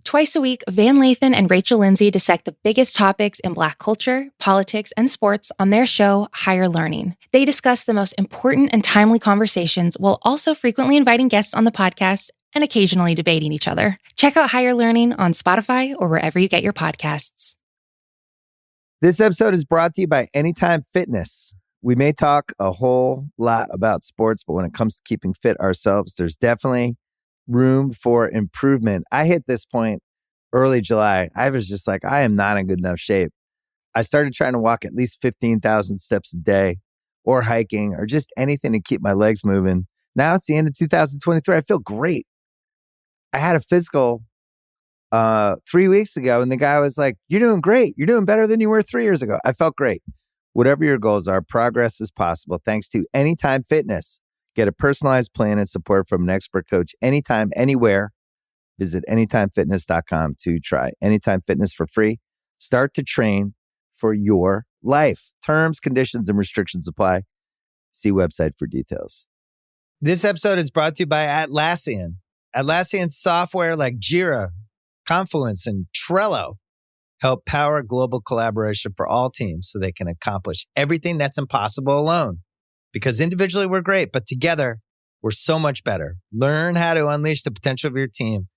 Twice a week, Van Lathan and Rachel Lindsay dissect the biggest topics in Black culture, politics, and sports on their show, Higher Learning. They discuss the most important and timely conversations while also frequently inviting guests on the podcast and occasionally debating each other. Check out Higher Learning on Spotify or wherever you get your podcasts. This episode is brought to you by Anytime Fitness. We may talk a whole lot about sports, but when it comes to keeping fit ourselves, there's definitely room for improvement. I hit this point early July. I was just like, I am not in good enough shape. I started trying to walk at least 15,000 steps a day or hiking or just anything to keep my legs moving. Now it's the end of 2023. I feel great. I had a physical 3 weeks ago and the guy was like, you're doing great. You're doing better than you were 3 years ago. I felt great. Whatever your goals are, progress is possible thanks to Anytime Fitness. Get a personalized plan and support from an expert coach anytime, anywhere. Visit anytimefitness.com to try Anytime Fitness for free. Start to train for your life. Terms, conditions, and restrictions apply. See website for details. This episode is brought to you by Atlassian. Atlassian software like Jira, Confluence, and Trello help power global collaboration for all teams so they can accomplish everything that's impossible alone. Because individually we're great, but together we're so much better. Learn how to unleash the potential of your team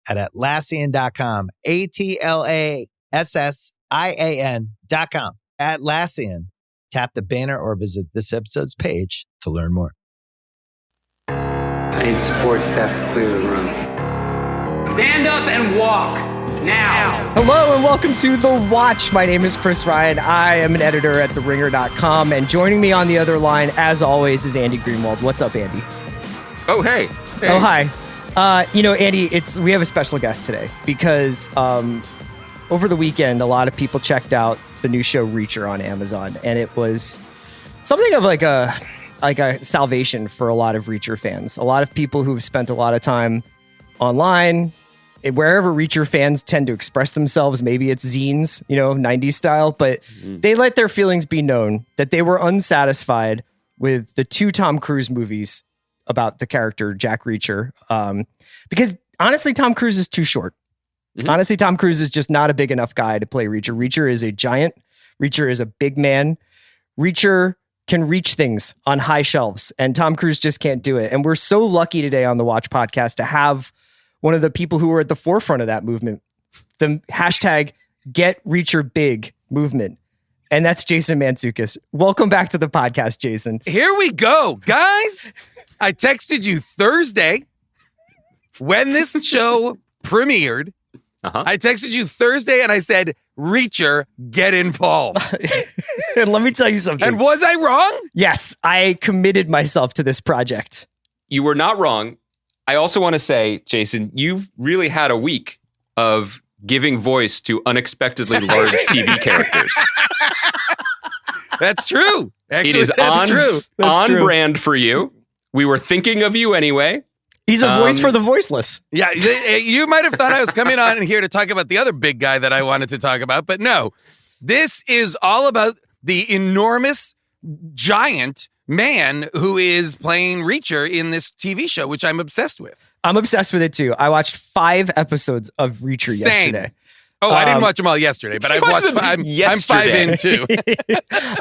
at Atlassian.com. Atlassian.com. Atlassian. Tap the banner or visit this episode's page to learn more. I need support staff to clear the room. Stand up and walk. Now. Hello and welcome to The Watch. My name is Chris Ryan. I am an editor at TheRinger.com, and joining me on the other line, as always, is Andy Greenwald. What's up, Andy? Oh, hey. Oh, hi. Andy, we have a special guest today because over the weekend, a lot of people checked out the new show Reacher on Amazon, and it was something of like a salvation for a lot of Reacher fans. A lot of people who've spent a lot of time online, wherever Reacher fans tend to express themselves. Maybe it's zines, 90s style, but they let their feelings be known that they were unsatisfied with the 2 Tom Cruise movies about the character Jack Reacher. Because honestly, Tom Cruise is too short. Mm-hmm. Honestly, Tom Cruise is just not a big enough guy to play Reacher. Reacher is a giant. Reacher is a big man. Reacher can reach things on high shelves, and Tom Cruise just can't do it. And we're so lucky today on the Watch podcast to have one of the people who were at the forefront of that movement, the hashtag Get Reacher Big movement. And that's Jason Mantzoukas. Welcome back to the podcast, Jason. Here we go, guys. I texted you Thursday when this show premiered. I texted you Thursday and I said, Reacher, get involved. And let me tell you something. And was I wrong? Yes, I committed myself to this project. You were not wrong. I also want to say, Jason, you've really had a week of giving voice to unexpectedly large TV characters. That's true. Actually, it is on brand for you. We were thinking of you anyway. He's a voice for the voiceless. Yeah, you might have thought I was coming on here to talk about the other big guy that I wanted to talk about, but no. This is all about the enormous, giant man who is playing Reacher in this TV show, which I'm obsessed with. I'm obsessed with it too. I watched 5 episodes of Reacher yesterday. Oh, I didn't watch them all yesterday, but I've watched I'm 5 in too.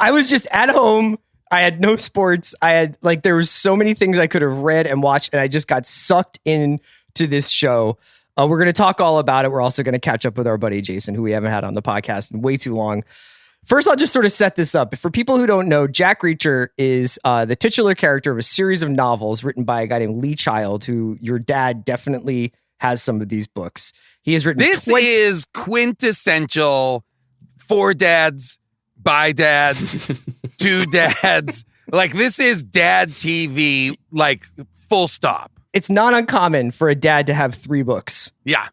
I was just at home. I had no sports. There was so many things I could have read and watched, and I just got sucked into this show. We're going to talk all about it. We're also going to catch up with our buddy Jason, who we haven't had on the podcast in way too long. First, I'll just sort of set this up. For people who don't know, Jack Reacher is the titular character of a series of novels written by a guy named Lee Child, who your dad definitely has some of these books. He has written... This is quintessential 4 dads, by dads, 2 dads. Like, this is dad TV, like, full stop. It's not uncommon for a dad to have 3 books. Yeah.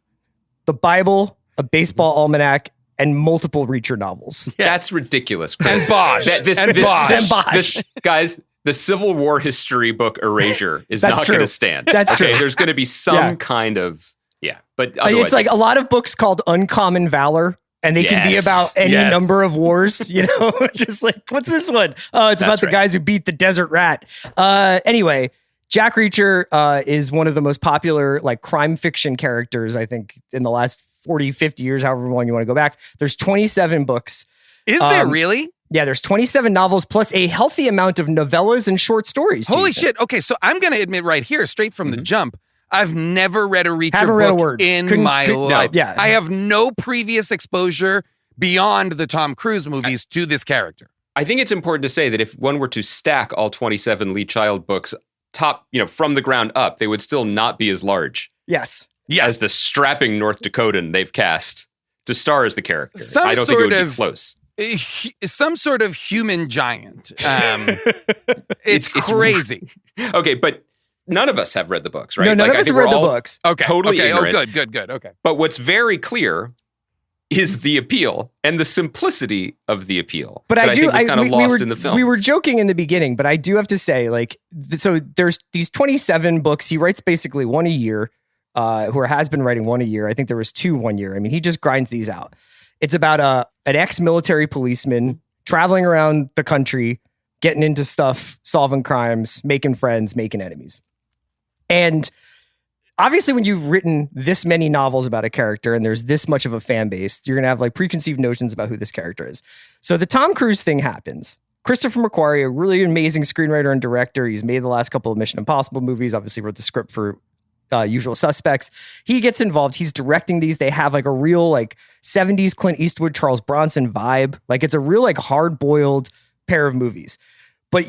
The Bible, a baseball almanac, and multiple Reacher novels. Yes. That's ridiculous, Chris. And Bosch. This, guys, the Civil War history book Erasure is not going to stand. That's true. There's going to be some kind of, but it's like a lot of books called Uncommon Valor, and they can be about any number of wars, just like, what's this one? Oh, it's about the guys who beat the desert rat. Anyway, Jack Reacher is one of the most popular like crime fiction characters, I think, in the last 40, 50 years, however long you want to go back. There's 27 books. Is there really? Yeah, there's 27 novels plus a healthy amount of novellas and short stories. Holy Jason. shit. Okay, so I'm going to admit right here, straight from the jump, I've never read a Reacher Haven't book read a word. in Couldn't- my no, life. yeah. I have no previous exposure beyond the Tom Cruise movies to this character. I think it's important to say that if one were to stack all 27 Lee Child books top, from the ground up, they would still not be as large Yes. as the strapping North Dakotan they've cast to star as the character. Some I don't think it sort would of- be close. Some sort of human giant. It's crazy. Okay, but none of us have read the books, right? No, none Like, of I us think have read we're the all books. Okay. Totally okay. ignorant. Oh, good. Okay. But what's very clear is the appeal and the simplicity of the appeal. But that I do. think was kind of we lost were, in the film. We were joking in the beginning, but I do have to say, so there's these 27 books. He writes basically one a year, or has been writing one a year. I think there was 2 1 year. I mean, he just grinds these out. It's about an ex-military policeman traveling around the country, getting into stuff, solving crimes, making friends, making enemies. And obviously, when you've written this many novels about a character and there's this much of a fan base, you're going to have like preconceived notions about who this character is. So the Tom Cruise thing happens. Christopher McQuarrie, a really amazing screenwriter and director. He's made the last couple of Mission Impossible movies, obviously wrote the script for Usual Suspects. He gets involved. He's directing these. They have like a real like 70s Clint Eastwood, Charles Bronson vibe. Like it's a real like hard-boiled pair of movies. But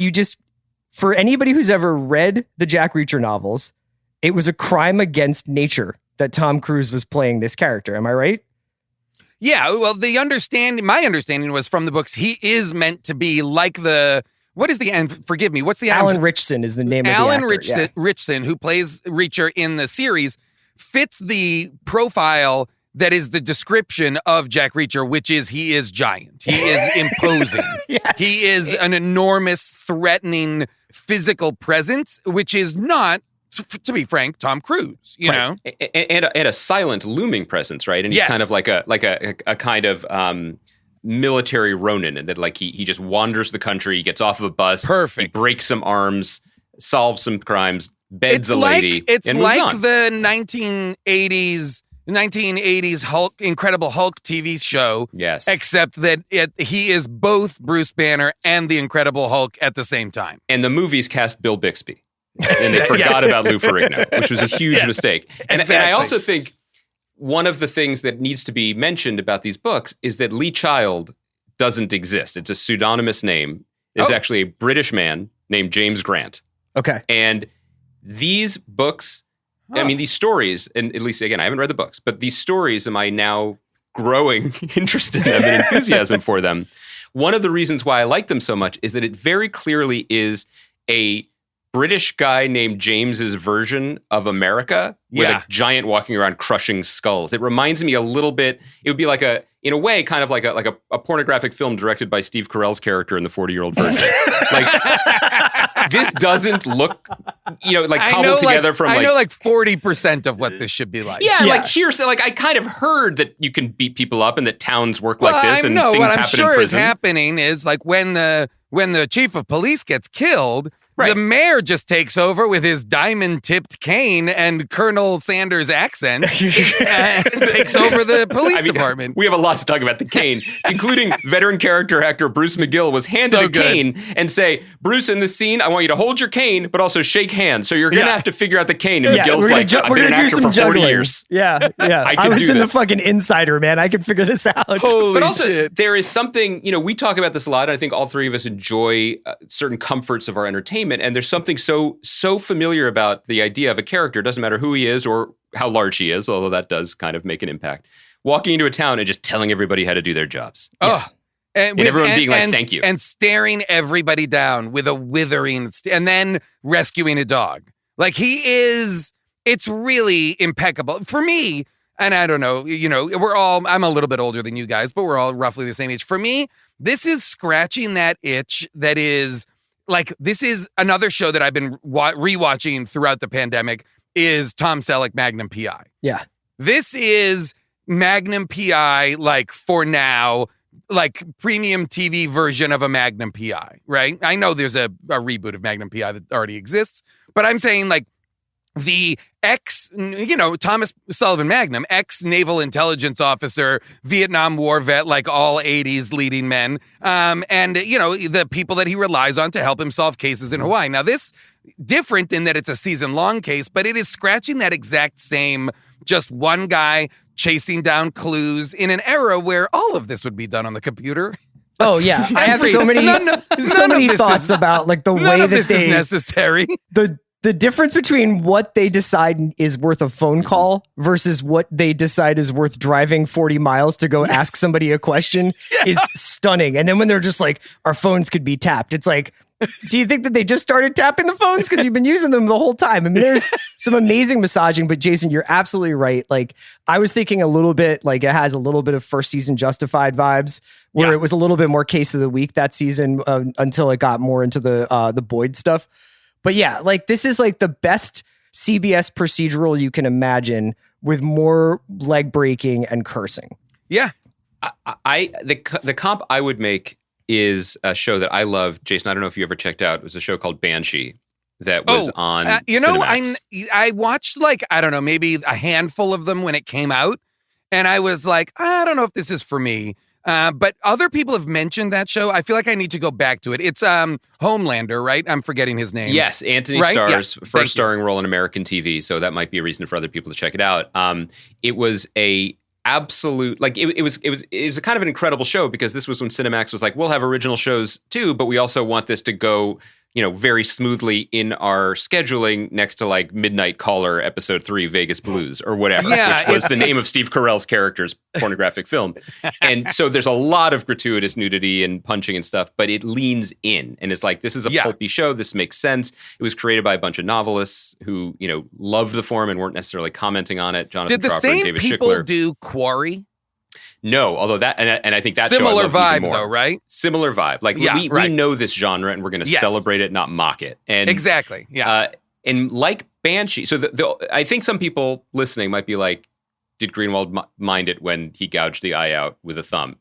for anybody who's ever read the Jack Reacher novels, it was a crime against nature that Tom Cruise was playing this character. Am I right? Yeah. Well, my understanding was from the books, he is meant to be like what is the end? Forgive me. What's the Alan Richson is the name of the actor. Alan Richson, who plays Reacher in the series, fits the profile that is the description of Jack Reacher, which is he is giant. He is imposing. Yes. He is an enormous, threatening physical presence, which is not, to be frank, Tom Cruise, you know? And a silent looming presence, right? And he's Yes. kind of like a kind of military Ronin, and that like he just wanders the country, he gets off of a bus, Perfect. he breaks some arms, solves some crimes, beds a like, lady, It's and moves like on. the 1980s Hulk, Incredible Hulk TV show. Yes. Except that he is both Bruce Banner and the Incredible Hulk at the same time. And the movies cast Bill Bixby. And they forgot about Lou Ferrigno, which was a huge mistake. And I also think one of the things that needs to be mentioned about these books is that Lee Child doesn't exist. It's a pseudonymous name. There's actually a British man named James Grant. Okay. And these books, I mean, these stories, and at least, again, I haven't read the books, but these stories, am I now growing interest in them and enthusiasm for them? One of the reasons why I like them so much is that it very clearly is a British guy named James's version of America with a giant walking around crushing skulls. It reminds me a little bit, it would be like in a way, kind of like a pornographic film directed by Steve Carell's character in The 40-Year-Old Virgin. Like, this doesn't look, like cobbled together from I know like 40% of what this should be like. Yeah, like here's like I kind of heard that you can beat people up and that towns work like this and things what I'm happen sure in is prison. happening is like when the chief of police gets killed, the mayor just takes over with his diamond-tipped cane and Colonel Sanders' accent and takes over the police department. We have a lot to talk about the cane, including veteran character actor Bruce McGill was handed So a good. cane and say, Bruce, in this scene, I want you to hold your cane, but also shake hands. So you're going to have to figure out the cane. And McGill's like, I've been an actor for 40 years. Yeah. I can was do in this. the fucking Insider, man. I can figure this out. But also, there is something, we talk about this a lot. I think all three of us enjoy certain comforts of our entertainment. And there's something so familiar about the idea of a character. It doesn't matter who he is or how large he is, although that does kind of make an impact. Walking into a town and just telling everybody how to do their jobs. Yes. And everyone being like, thank you. And staring everybody down with a withering, and then rescuing a dog. Like it's really impeccable. For me, and I don't know, I'm a little bit older than you guys, but we're all roughly the same age. For me, this is scratching that itch that is, like, this is another show that I've been rewatching throughout the pandemic is Tom Selleck, Magnum P.I. Yeah. This is Magnum P.I., like, for now, like premium TV version of a Magnum PI, right? I know there's a reboot of Magnum PI that already exists, but I'm saying like the Thomas Sullivan Magnum, ex-naval intelligence officer, Vietnam War vet, like all 80s leading men, and, the people that he relies on to help him solve cases in Hawaii. Now, this different in that it's a season-long case, but it is scratching that exact same, just one guy chasing down clues in an era where all of this would be done on the computer. Oh yeah, I have so many thoughts about like the way that this is necessary. The difference between what they decide is worth a phone call versus what they decide is worth driving 40 miles to go ask somebody a question is stunning. And then when they're just like, our phones could be tapped, it's like, do you think that they just started tapping the phones because you've been using them the whole time? I mean, there's some amazing massaging, but Jason, you're absolutely right. Like, I was thinking a little bit, like it has a little bit of first season Justified vibes, where it was a little bit more case of the week that season until it got more into the Boyd stuff. But yeah, like this is like the best CBS procedural you can imagine with more leg breaking and cursing. Yeah, the comp I would make is a show that I love. Jason, I don't know if you ever checked out. It was a show called Banshee that was on Cinemax. I watched like, I don't know, maybe a handful of them when it came out. And I was like, I don't know if this is for me. But other people have mentioned that show. I feel like I need to go back to it. It's Homelander, right? I'm forgetting his name. Yes, Anthony Starr's first starring role in American TV. So that might be a reason for other people to check it out. It was a absolute, like it was a kind of an incredible show because this was when Cinemax was like, we'll have original shows too, but we also want this to go, very smoothly in our scheduling next to like Midnight Caller episode 3 Vegas Blues or whatever, which was the name of Steve Carell's character's pornographic film. And so there's a lot of gratuitous nudity and punching and stuff, but it leans in and it's like, this is a pulpy show. This makes sense. It was created by a bunch of novelists who, loved the form and weren't necessarily commenting on it. Jonathan Crawford, David Schickler. Did the same people do Quarry? No, although that, and I think that similar show I vibe though, right? Similar vibe. Like we know this genre and we're going to celebrate it, not mock it. And exactly, yeah. And like Banshee, so I think some people listening might be like, did Greenwald mind it when he gouged the eye out with a thumb?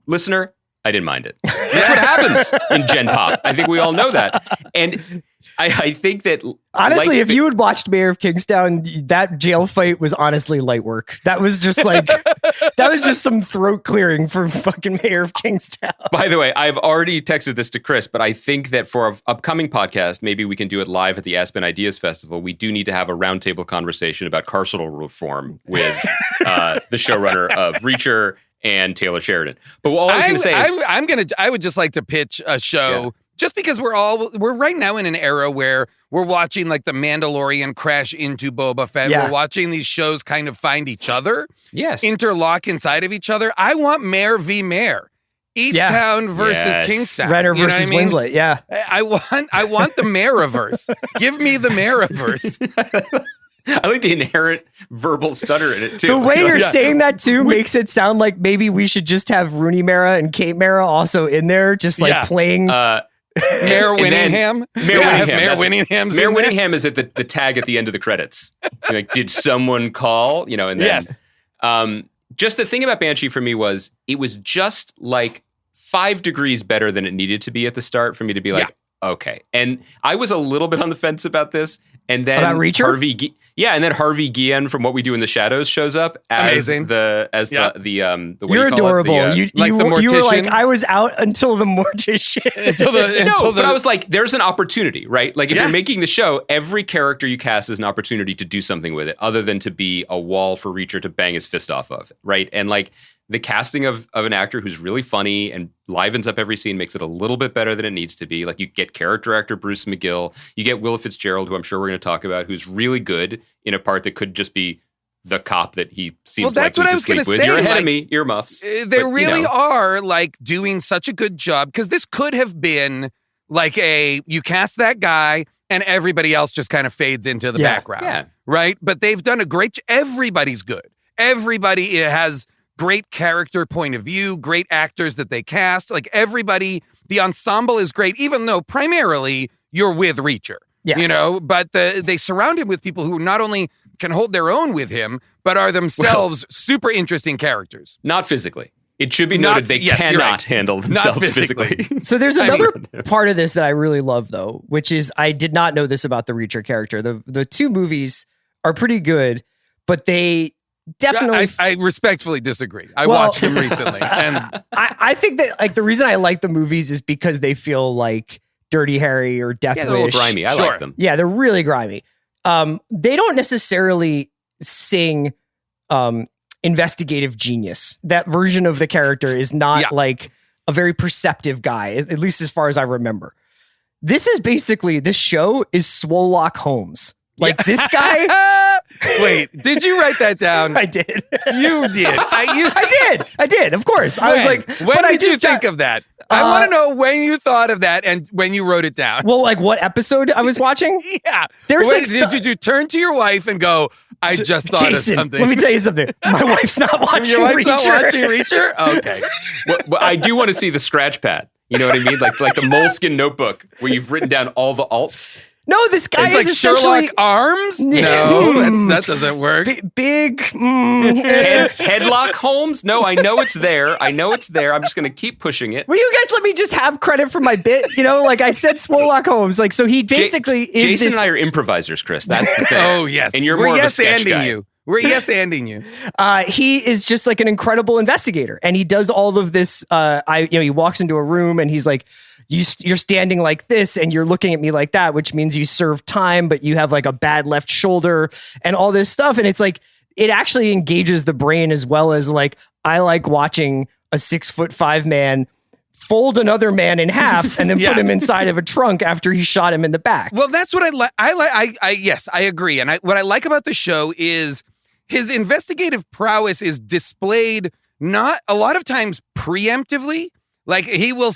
Listener, I didn't mind it. That's what happens in Gen Pop. I think we all know that. And I think that honestly, if you had watched Mayor of Kingstown, that jail fight was honestly light work. That was just like that was just some throat clearing for fucking Mayor of Kingstown. By the way, I've already texted this to Chris, but I think that for an upcoming podcast, maybe we can do it live at the Aspen Ideas Festival. We do need to have a roundtable conversation about carceral reform with the showrunner of Reacher and Taylor Sheridan. But all I was going to say is I would just like to pitch a show. Yeah. Just because we're right now in an era where we're watching like The Mandalorian crash into Boba Fett. Yeah. We're watching these shows kind of find each other. Yes. Interlock inside of each other. I want Mayor v. Mayor. Easttown versus Kingstown. Renner versus Winslet. Yeah. I want the Mayor-averse. Give me the Mayor-averse. I like the inherent verbal stutter in it too. The way you're saying that too makes it sound like maybe we should just have Rooney Mara and Kate Mara also in there, just like playing. Mayor Winningham. Mayor Winningham is at the tag at the end of the credits. Like, did someone call? And then just the thing about Banshee for me was it was just like 5 degrees better than it needed to be at the start for me to be like, okay. And I was a little bit on the fence about this. And then about Reacher? And then Harvey Guillen from What We Do in the Shadows shows up as the what You're adorable. You the mortician. You were like, I was out until the mortician. But I was like, there's an opportunity, right? Like if you're making the show, every character you cast is an opportunity to do something with it, other than to be a wall for Reacher to bang his fist off of, right? And like the casting of an actor who's really funny and livens up every scene makes it a little bit better than it needs to be. Like you get character actor Bruce McGill, you get Willa Fitzgerald, who I'm sure we're going to talk about, who's really good in a part that could just be the cop that he seems likely to sleep with. You're ahead of me, earmuffs. They really are like doing such a good job because this could have been like you cast that guy and everybody else just kind of fades into the background, right? But they've done a great. Everybody's good. Everybody has great character point of view, great actors that they cast. Like everybody, the ensemble is great, even though primarily you're with Reacher. Yes. But they surround him with people who not only can hold their own with him, but are themselves super interesting characters. Not physically. It should be Not- noted they yes, you're cannot right. handle Not themselves physically. physically. So there's I another mean- part of this that I really love, though, which is I did not know this about the Reacher character. The two movies are pretty good, but they definitely. I respectfully disagree. I Well- watched them recently, and I think that like the reason I like the movies is because they feel like Dirty Harry or Death Yeah, they're a little Wish. grimy. I Sure. like them. Yeah, they're really grimy. They don't necessarily sing investigative genius. That version of the character is not Yeah. like a very perceptive guy, at least as far as I remember. This show is Swolock Holmes. Like this guy, wait, did you write that down? I did. You did. I did. Of course. I was like, when but I did you just think got- of that? I want to know when you thought of that and when you wrote it down. Well, like what episode I was watching? Yeah. There's Wait, like so- did you turn to your wife and go, I just thought Jason, of something? let me tell you something. My wife's not watching Your wife's Reacher. not watching Reacher? Okay. Well, I do want to see the scratch pad. You know what I mean? Like the moleskin notebook where you've written down all the alts. No, this guy It's is like essentially Sherlock Arms? No, that doesn't work. big. Headlock Holmes? No, I know it's there. I'm just going to keep pushing it. Will you guys let me just have credit for my bit? You know, like I said, Swolock Holmes. Like, so he basically is Jason this. and I are improvisers, Chris. That's the thing. Oh, yes. And you're We're more of a yes sketch anding guy. you. We're yes anding you. He is just like an incredible investigator, and he does all of this. He walks into a room and he's like, you're standing like this and you're looking at me like that, which means you serve time, but you have like a bad left shoulder and all this stuff. And it's like, it actually engages the brain as well as like, I like watching a 6'5" man fold another man in half and then Yeah. put him inside of a trunk after he shot him in the back. Well, that's what I like. Yes, I agree. And what I like about the show is his investigative prowess is displayed not a lot of times preemptively. Like he will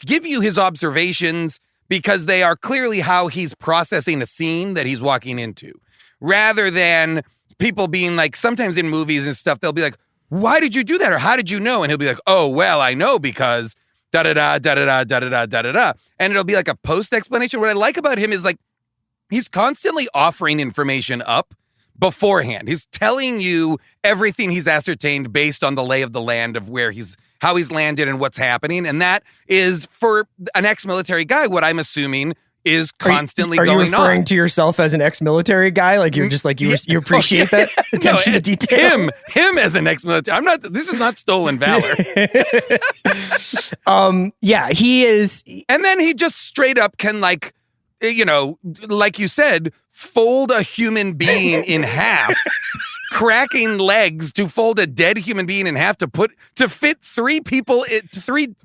give you his observations because they are clearly how he's processing a scene that he's walking into, rather than people being like, sometimes in movies and stuff, they'll be like, why did you do that? Or how did you know? And he'll be like, oh, well, I know because da-da-da, da-da-da, da-da-da, da-da-da. And it'll be like a post explanation. What I like about him is like, he's constantly offering information up beforehand. He's telling you everything he's ascertained based on the lay of the land of how he's landed and what's happening. And that is, for an ex-military guy, what I'm assuming is constantly Are you going referring on. to yourself as an ex-military guy? Like you're just like, you appreciate that attention to detail? Him as an ex-military. This is not stolen valor. Yeah, he is. And then he just straight up can, like, you know, like you said, fold a human being in half, cracking legs to fold a dead human being in half to fit three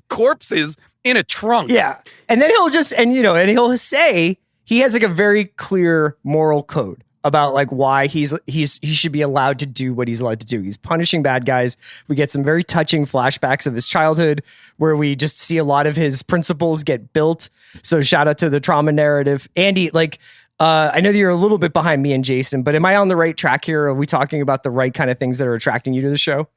corpses in a trunk. Yeah. And then he'll he'll say he has like a very clear moral code about like why he should be allowed to do what he's allowed to do. He's punishing bad guys. We get some very touching flashbacks of his childhood where we just see a lot of his principles get built. So shout out to the trauma narrative. Andy, like, I know that you're a little bit behind me and Jason, but am I on the right track here? Are we talking about the right kind of things that are attracting you to the show?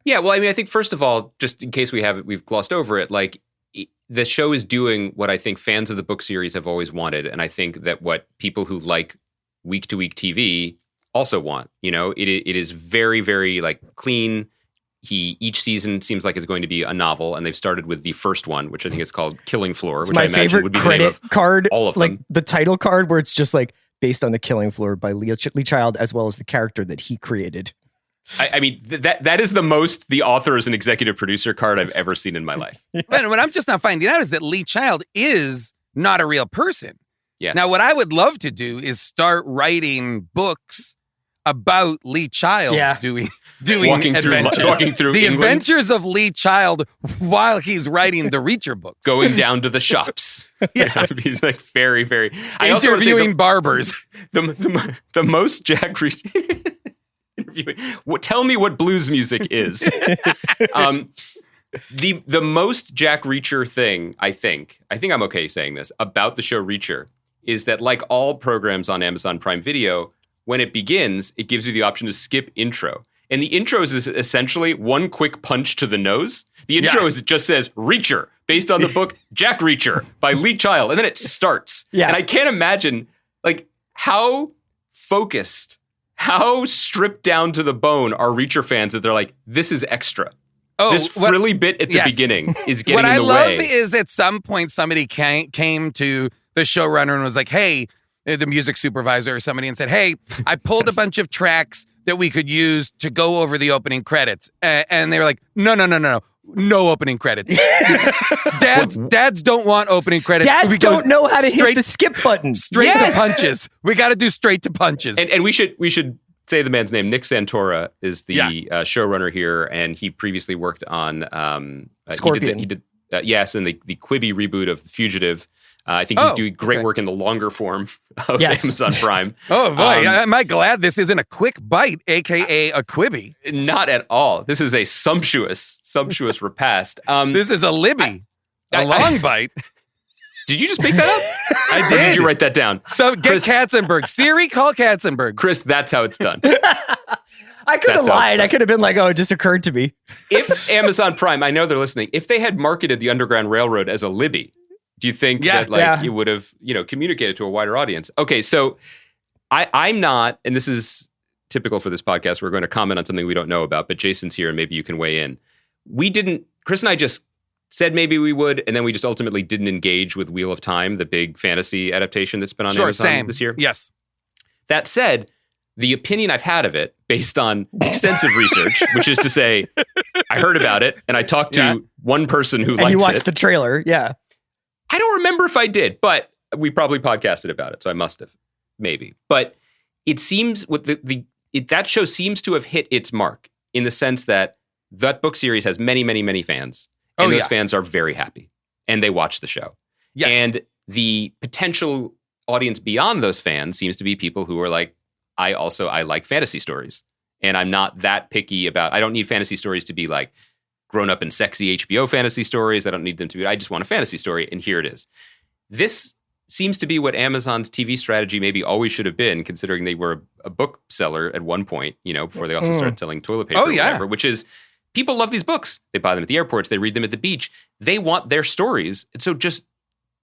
Yeah, well, I mean, I think first of all, just in case we've glossed over it, like the show is doing what I think fans of the book series have always wanted. And I think that what people who like week-to-week TV also want. You know, it is very, very like clean. Each season seems like it's going to be a novel, and they've started with the first one, which I think is called Killing Floor, It's which my I imagine favorite would be the name credit of card, all of like them. the title card where it's just like based on The Killing Floor by Lee Child, as well as the character that he created. I mean, that is the most the author as an executive producer card I've ever seen in my life. And what I'm just not finding out is that Lee Child is not a real person. Yes. Now, what I would love to do is start writing books about Lee Child doing Walking through adventures. the England. adventures of Lee Child while he's writing the Reacher books. Going down to the shops. Yeah. He's like very, very. I also want to say Interviewing barbers. the most Jack Reacher interviewing. Tell me what blues music is. The most Jack Reacher thing, I think I'm okay saying this about the show Reacher, is that like all programs on Amazon Prime Video, when it begins, it gives you the option to skip intro. And the intro is essentially one quick punch to the nose. The intro just says Reacher, based on the book Jack Reacher by Lee Child. And then it starts. Yeah. And I can't imagine like how focused, how stripped down to the bone are Reacher fans that they're like, this is extra. Oh, this frilly bit at the yes. beginning is getting what in I the love way. is at some point somebody came to the showrunner and was like, hey, the music supervisor or somebody, and said, hey, I pulled a bunch of tracks that we could use to go over the opening credits. And they were like, no opening credits. Dads don't want opening credits. Dads We go don't know how to hit straight- the skip button. Straight Yes. to punches. We got to do straight to punches. And we should say the man's name. Nick Santora is the showrunner here, and he previously worked on Scorpion. He did yes, and the Quibi reboot of Fugitive. I think he's doing great work in the longer form of Amazon Prime. Oh boy, am I glad this isn't a quick bite, aka a Quibi. Not at all. This is a sumptuous repast. This is a Libby, a long bite. Did you just make that up? I Or did. did you write that down? So get Chris- Katzenberg. Siri, call Katzenberg. Chris, that's how it's done. I could have That's how lied. it's I could have been like, oh, it just occurred to me. If Amazon Prime, I know they're listening, if they had marketed the Underground Railroad as a Libby, do you think that it would have, communicated to a wider audience? Okay, so I'm not, and this is typical for this podcast, we're going to comment on something we don't know about, but Jason's here and maybe you can weigh in. Chris and I just said maybe we would, and then we just ultimately didn't engage with Wheel of Time, the big fantasy adaptation that's been on Amazon this year. Yes. That said, the opinion I've had of it, based on extensive research, which is to say, I heard about it and I talked to one person who likes it. And you watched the trailer, yeah. I don't remember if I did, but we probably podcasted about it, so I must have, maybe. But it seems with that show seems to have hit its mark in the sense that book series has many, many, many fans, and those fans are very happy and they watch the show. Yes. And the potential audience beyond those fans seems to be people who are like, I like fantasy stories, and I'm not that picky about. I don't need fantasy stories to be like grown up and sexy HBO fantasy stories. I don't need them to be. I just want a fantasy story, and here it is. This seems to be what Amazon's TV strategy maybe always should have been, considering they were a bookseller at one point. Before they also started selling toilet paper, or whatever. Which is, people love these books. They buy them at the airports. They read them at the beach. They want their stories, and so just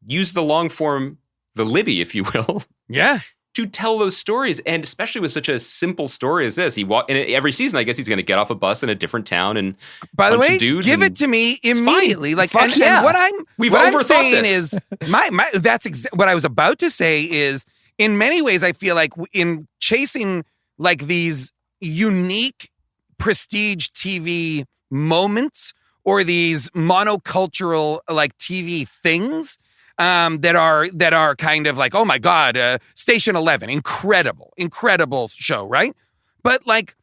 use the long form, the Libby, if you will. Yeah. To tell those stories, and especially with such a simple story as this, every season, I guess he's going to get off a bus in a different town and by the way, dudes give it to me immediately. Like, Fuck and yeah. what We've I'm overthought saying this. is what I was about to say is, in many ways, I feel like in chasing like these unique prestige TV moments or these monocultural like TV things. That are kind of like, oh my God, Station 11, incredible show, right? But like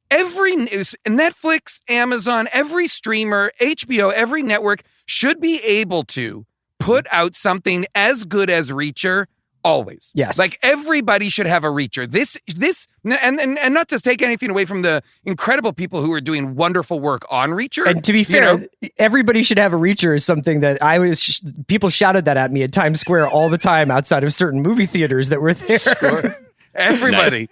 every Netflix, Amazon, every streamer, HBO, every network should be able to put out something as good as Reacher always. Yes. Like everybody should have a Reacher. This and not to take anything away from the incredible people who are doing wonderful work on Reacher. And to be fair, everybody should have a Reacher is something that people shouted that at me at Times Square all the time outside of certain movie theaters that were there. Sure. Everybody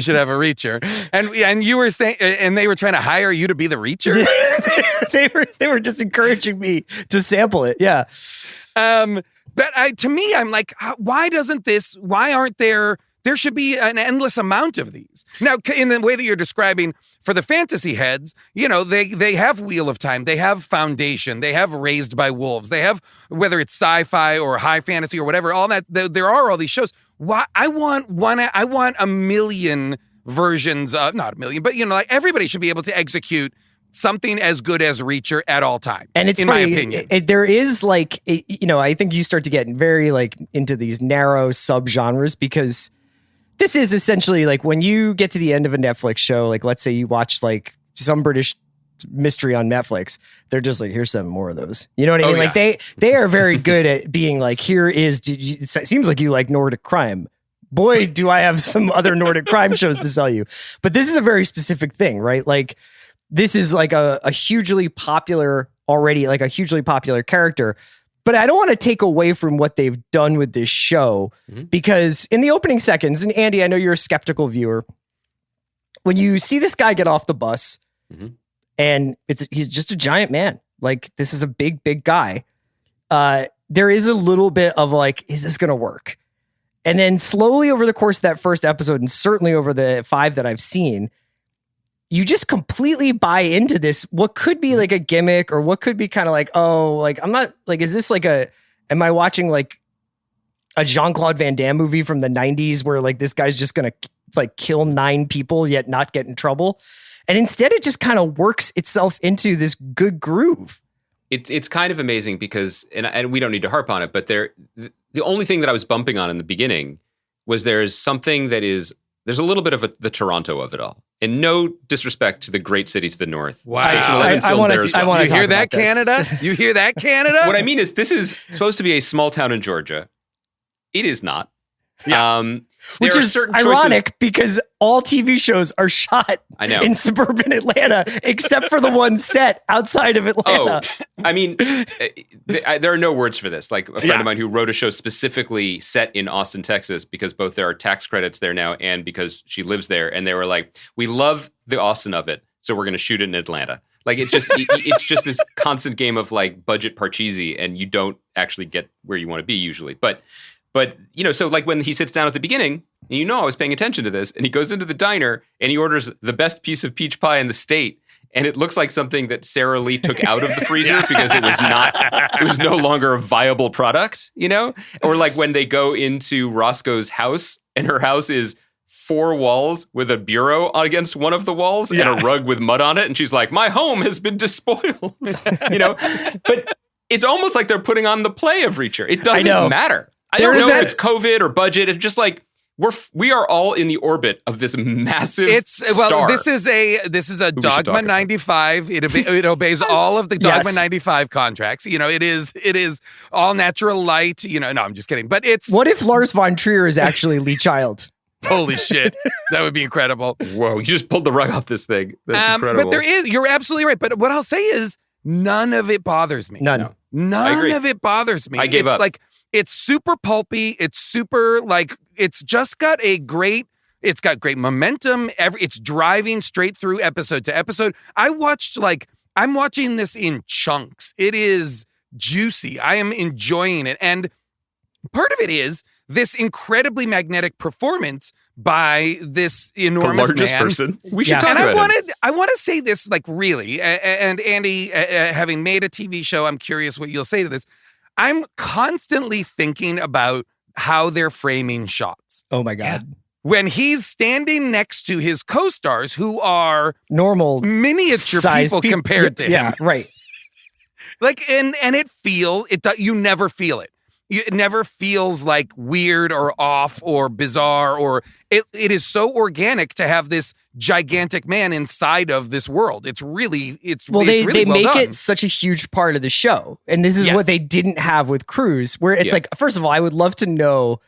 should have a Reacher. And you were saying, and they were trying to hire you to be the Reacher. they were just encouraging me to sample it. Yeah. But to me, I'm like, why aren't there should be an endless amount of these. Now, in the way that you're describing for the fantasy heads, they have Wheel of Time, they have Foundation, they have Raised by Wolves, they have, whether it's sci-fi or high fantasy or whatever, all that, there are all these shows. Why? I want a million versions of, not a million, but like everybody should be able to execute something as good as Reacher at all times. And it's in funny, my opinion. There is like, I think you start to get very like into these narrow subgenres, because this is essentially like when you get to the end of a Netflix show, like let's say you watch like some British mystery on Netflix, they're just like, here's 7 more of those. You know what I mean? Like they are very good at being like, it seems like you like Nordic crime. Boy, do I have some other Nordic crime shows to sell you. But this is a very specific thing, right? Like, this is like a hugely popular character, but I don't want to take away from what they've done with this show, because in the opening seconds, and Andy, I know you're a skeptical viewer, when you see this guy get off the bus and he's just a giant man, like this is a big guy. There is a little bit of like, is this going to work? And then slowly over the course of that first episode, and certainly over the 5 that I've seen, you just completely buy into this, what could be like a gimmick or what could be kind of like, oh, like, I'm not like, is this like am I watching like a Jean-Claude Van Damme movie from the 90s where like this guy's just going to like kill 9 people yet not get in trouble? And instead it just kind of works itself into this good groove. It's kind of amazing because, and we don't need to harp on it, but the only thing that I was bumping on in the beginning was there's a little bit of the Toronto of it all. And no disrespect to the great city to the north. Wow. Station 11 I filmed want there as well. to You hear that, Canada? You hear that, Canada? What I mean is this is supposed to be a small town in Georgia. It is not. Yeah. Which is ironic because all TV shows are shot in suburban Atlanta, except for the one set outside of Atlanta. Oh, I mean, there are no words for this. Like a friend of mine who wrote a show specifically set in Austin, Texas, because both there are tax credits there now and because she lives there. And they were like, we love the Austin of it, so we're going to shoot it in Atlanta. Like it's just this constant game of like budget Parcheesi, and you don't actually get where you want to be usually. But so like when he sits down at the beginning, and I was paying attention to this, and he goes into the diner and he orders the best piece of peach pie in the state, and it looks like something that Sara Lee took out of the freezer because it was no longer a viable product, Or like when they go into Roscoe's house, and her house is 4 walls with a bureau against one of the walls and a rug with mud on it, and she's like, my home has been despoiled, But it's almost like they're putting on the play of Reacher. It doesn't matter. I don't know if it's COVID or budget. It's just like we are all in the orbit of this massive star. This is a Dogma 95. It obeys all of the Dogma 95 contracts. It is all natural light. No, I'm just kidding. But what if Lars von Trier is actually Lee Child? Holy shit, that would be incredible. Whoa, you just pulled the rug off this thing. That's incredible. But you're absolutely right. But what I'll say is none of it bothers me. None of it bothers me. I gave up. Like, it's super pulpy. It's super it's just got great momentum. It's driving straight through episode to episode. I'm watching this in chunks. It is juicy. I am enjoying it. And part of it is this incredibly magnetic performance by this enormous the largest man. person. We should talk about it. I want to say this really, and Andy, having made a TV show, I'm curious what you'll say to this. I'm constantly thinking about how they're framing shots. Oh my God. When he's standing next to his co-stars who are normal miniature people compared to him. Yeah, right. Like, and you never feel it. It never feels like weird or off or bizarre, or it is so organic to have this gigantic man inside of this world. They make it such a huge part of the show. And this is what they didn't have with Cruise, where it's like, first of all, I would love to know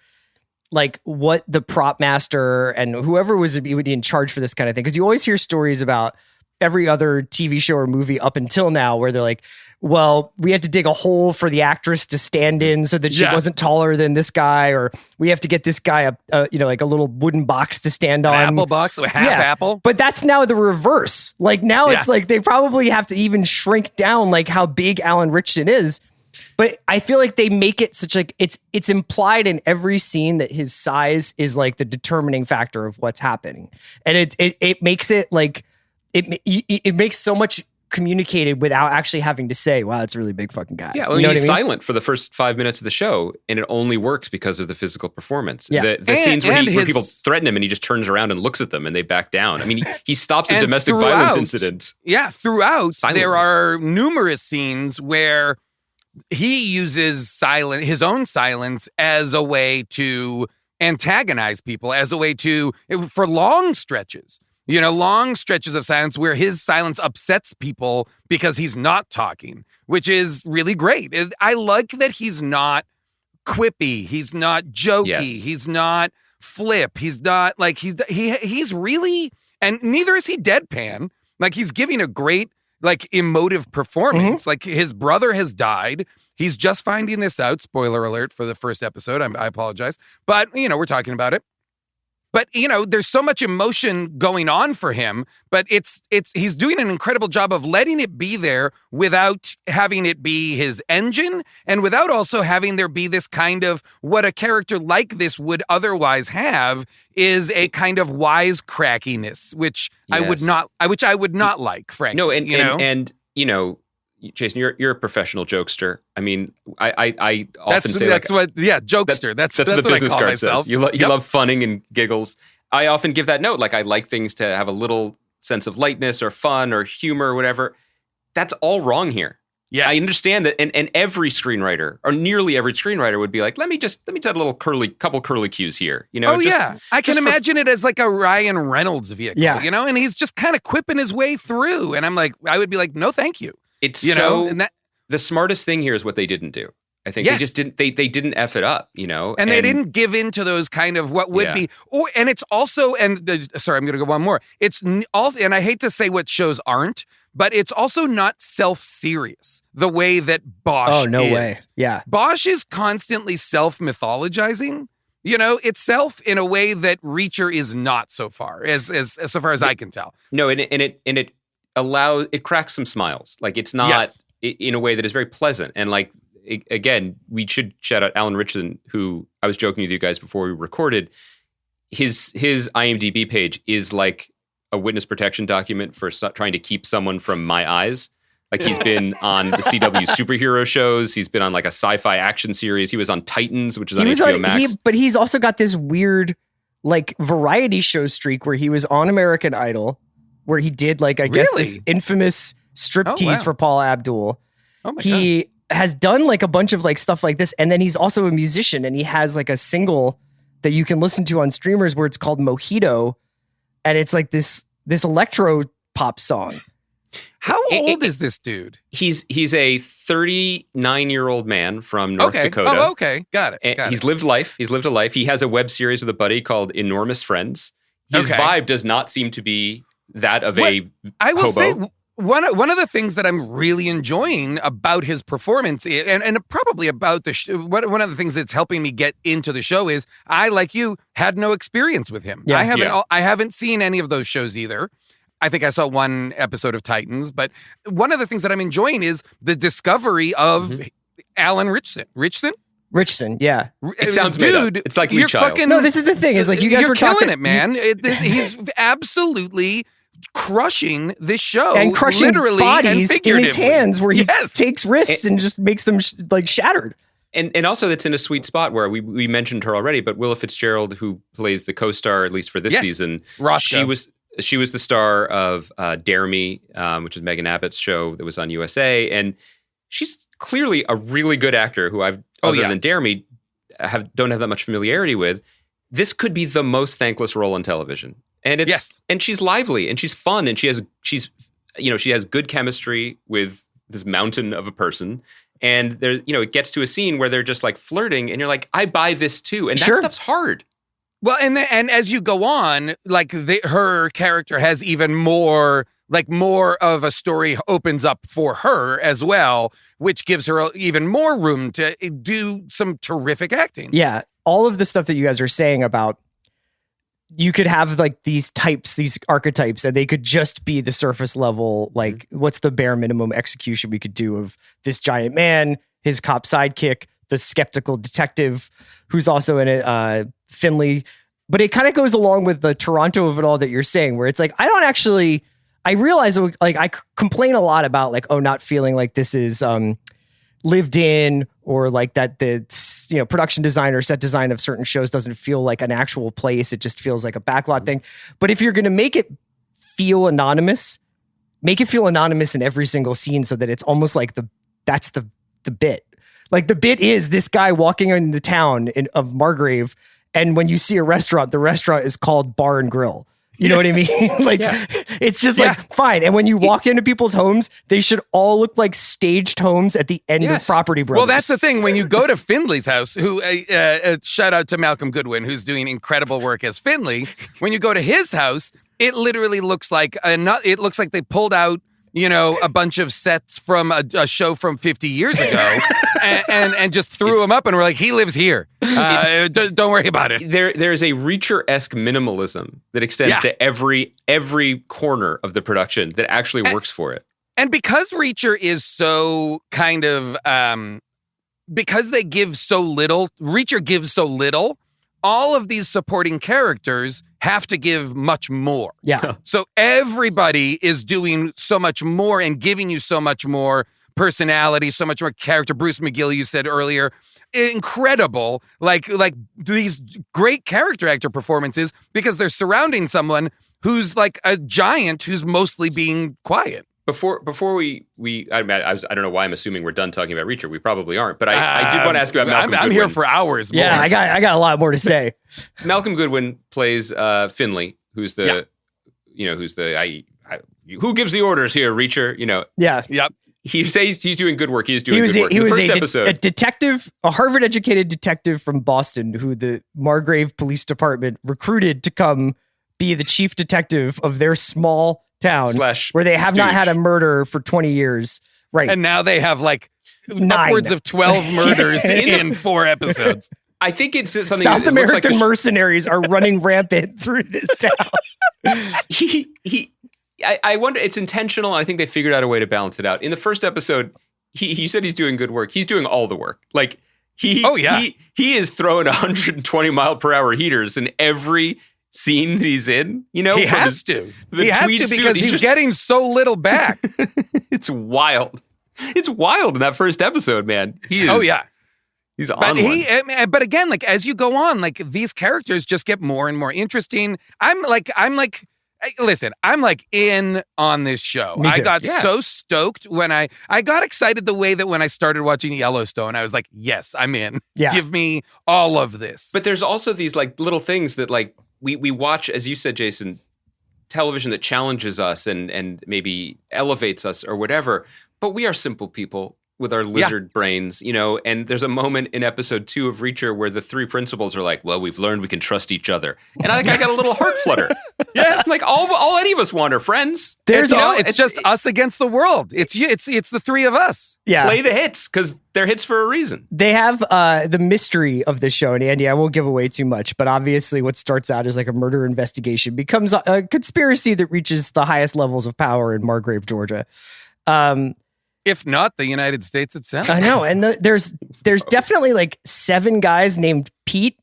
like what the prop master and whoever would be in charge for this kind of thing. Cause you always hear stories about every other TV show or movie up until now where they're like, well, we had to dig a hole for the actress to stand in so that she wasn't taller than this guy, or we have to get this guy like a little wooden box to stand on. Apple box, half apple. But that's now the reverse. Like now it's like they probably have to even shrink down like how big Alan Ritchson is. But I feel like they make it such like it's implied in every scene that his size is like the determining factor of what's happening, and it makes it like it makes so much communicated without actually having to say, wow, that's a really big fucking guy. Yeah, well, he's silent for the first 5 minutes of the show, and it only works because of the physical performance. Yeah. The scenes where people threaten him and he just turns around and looks at them and they back down. I mean, he stops a domestic violence incident. Yeah, throughout, silently. There are numerous scenes where he uses his own silence as a way to antagonize people, as a way for long stretches. Long stretches of silence where his silence upsets people because he's not talking, which is really great. I like that he's not quippy. He's not jokey. Yes. He's not flip. He's not like he's really, and neither is he deadpan. Like he's giving a great, like emotive performance. Mm-hmm. Like his brother has died. He's just finding this out. Spoiler alert for the first episode. I apologize. But, we're talking about it. But, there's so much emotion going on for him, but he's doing an incredible job of letting it be there without having it be his engine and without also having there be this kind of what a character like this would otherwise have is a kind of wisecrackiness, which I would not like, frankly. No, and Jason, you're a professional jokester. I mean, I often say jokester. That's what the what business I call card myself. says. You love funning and giggles. I often give that note. Like, I like things to have a little sense of lightness or fun or humor or whatever. That's all wrong here. Yes. I understand that, and every screenwriter, or nearly every screenwriter, would be like, let me tell a little couple curly cues here. I can imagine it as like a Ryan Reynolds vehicle. Yeah. And he's just kind of quipping his way through, and I would be like, no, thank you. It's and the smartest thing here is what they didn't do. I think they just didn't. They didn't F it up, and they didn't give in to those kind of what would be. Oh, and it's also sorry, I'm going to go one more. It's also, and I hate to say what shows aren't, but it's also not self-serious the way that Bosch. Oh, no is. way! Yeah, Bosch is constantly self-mythologizing, itself in a way that Reacher is not so far as so far as I can tell. No, and it cracks some smiles. Like, it's not in a way that is very pleasant. And like, again, we should shout out Alan Richardson, who I was joking with you guys before we recorded. His IMDb page is like a witness protection document for trying to keep someone from my eyes. Like, he's been on the CW superhero shows. He's been on like a sci-fi action series. He was on Titans, which is on HBO Max. But he's also got this weird like variety show streak where he was on American Idol, where he did like, I guess, this infamous striptease for Paul Abdul. Oh my God. Has done like a bunch of like stuff like this. And then he's also a musician, and he has like a single that you can listen to on streamers where it's called Mojito. And it's like this electro pop song. How old is this dude? He's a 39-year-old man from North Dakota. Oh, okay. Got it. He's lived life. He's lived a life. He has a web series with a buddy called Enormous Friends. His vibe does not seem to be that of a I will hobo. say one of the things that I'm really enjoying about his performance and probably about the one of the things that's helping me get into the show is I, like you, had no experience with him. Yeah. I haven't seen any of those shows either. I think I saw one episode of Titans, but one of the things that I'm enjoying is the discovery of Alan Richardson, yeah. It sounds made up. It's like Lee Child. No, this is the thing. Is like you guys you're were killing talking it, man. He's absolutely crushing this show and crushing literally bodies and in his hands, where he Yes. takes wrists and just makes them like shattered. And also, that's in a sweet spot where we mentioned her already, but Willa Fitzgerald, who plays the co-star at least for this season, Roscoe. she was the star of Dare Me, which is Megan Abbott's show that was on USA, and she's clearly a really good actor who I've other than Dare Me don't have that much familiarity with. This could be the most thankless role on television, and and she's lively and she's fun and she has good chemistry with this mountain of a person. And there, it gets to a scene where they're just like flirting, and you're like, I buy this too, and that stuff's hard. Well, and as you go on, like her character has even more of a story opens up for her as well, which gives her even more room to do some terrific acting. Yeah, all of the stuff that you guys are saying about you could have like these types, these archetypes, and they could just be the surface level. Like, what's the bare minimum execution we could do of this giant man, his cop sidekick, the skeptical detective who's also in it, Finley. But it kind of goes along with the Toronto of it all that you're saying, where it's like, I realize like I complain a lot about like, not feeling like this is lived in, or like that the production design or set design of certain shows doesn't feel like an actual place. It just feels like a backlot thing. But if you're going to make it feel anonymous, make it feel anonymous in every single scene, so that it's almost like that's the bit. Like, the bit is this guy walking in the town of Margrave, and when you see a restaurant, the restaurant is called Bar and Grill. You know what I mean? It's just like, fine. And when you walk into people's homes, they should all look like staged homes at the end of Property Brothers. Well, that's the thing. When you go to Finley's house, who shout out to Malcolm Goodwin, who's doing incredible work as Finley. When you go to his house, it literally looks like they pulled out a bunch of sets from a show from 50 years ago and just threw him up and we're like, he lives here. Don't worry about it. There's a Reacher-esque minimalism that extends to every corner of the production that actually works for it. And because Reacher is so kind of, because they give so little, Reacher gives so little, all of these supporting characters have to give much more. Yeah. So everybody is doing so much more and giving you so much more personality, so much more character. Bruce McGill, you said earlier, incredible, like these great character actor performances because they're surrounding someone who's like a giant who's mostly being quiet. Before I don't know why I'm assuming we're done talking about Reacher. We probably aren't, but I did want to ask you about Malcolm Goodwin. I'm here for hours more. Yeah, I got a lot more to say. Malcolm Goodwin plays Finley, who's the, who gives the orders here, Reacher, Yeah. Yep. He says he's doing good work. He is doing good work. He was first episode, a detective, a Harvard-educated detective from Boston who the Margrave Police Department recruited to come be the chief detective of their small town where they have not had a murder for 20 years. Right. And now they have like 9. upwards of 12 murders in 4 episodes. I think it's something South American mercenaries are running rampant through this town. I wonder, it's intentional. I think they figured out a way to balance it out. In the first episode, he said he's doing good work. He's doing all the work. Like he is throwing 120 mile per hour heaters in every scene that he's in, he has to. He has to because he's getting so little back. It's wild. It's wild in that first episode, man. He is. Oh yeah. He's on one. But again, like as you go on, like these characters just get more and more interesting. I'm like, listen, I'm like in on this show. I got so stoked when I got excited the way that when I started watching Yellowstone, I was like, yes, I'm in. Yeah. Give me all of this. But there's also these like little things that like we watch, as you said, Jason, television that challenges us and maybe elevates us or whatever. But we are simple people with our lizard brains, and there's a moment in episode 2 of Reacher where the 3 principals are like, well, we've learned we can trust each other. And I got a little heart flutter. Yes. Like all any of us want are friends. It's just us against the world. It's the 3 of us. Yeah. Play the hits because they're hits for a reason. They have the mystery of this show. And Andy, I won't give away too much, but obviously what starts out as like a murder investigation becomes a conspiracy that reaches the highest levels of power in Margrave, Georgia. If not the United States itself. I know. And there's definitely like 7 guys named Pete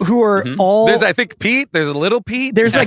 who are all. There's, I think, Pete. There's a little Pete. There's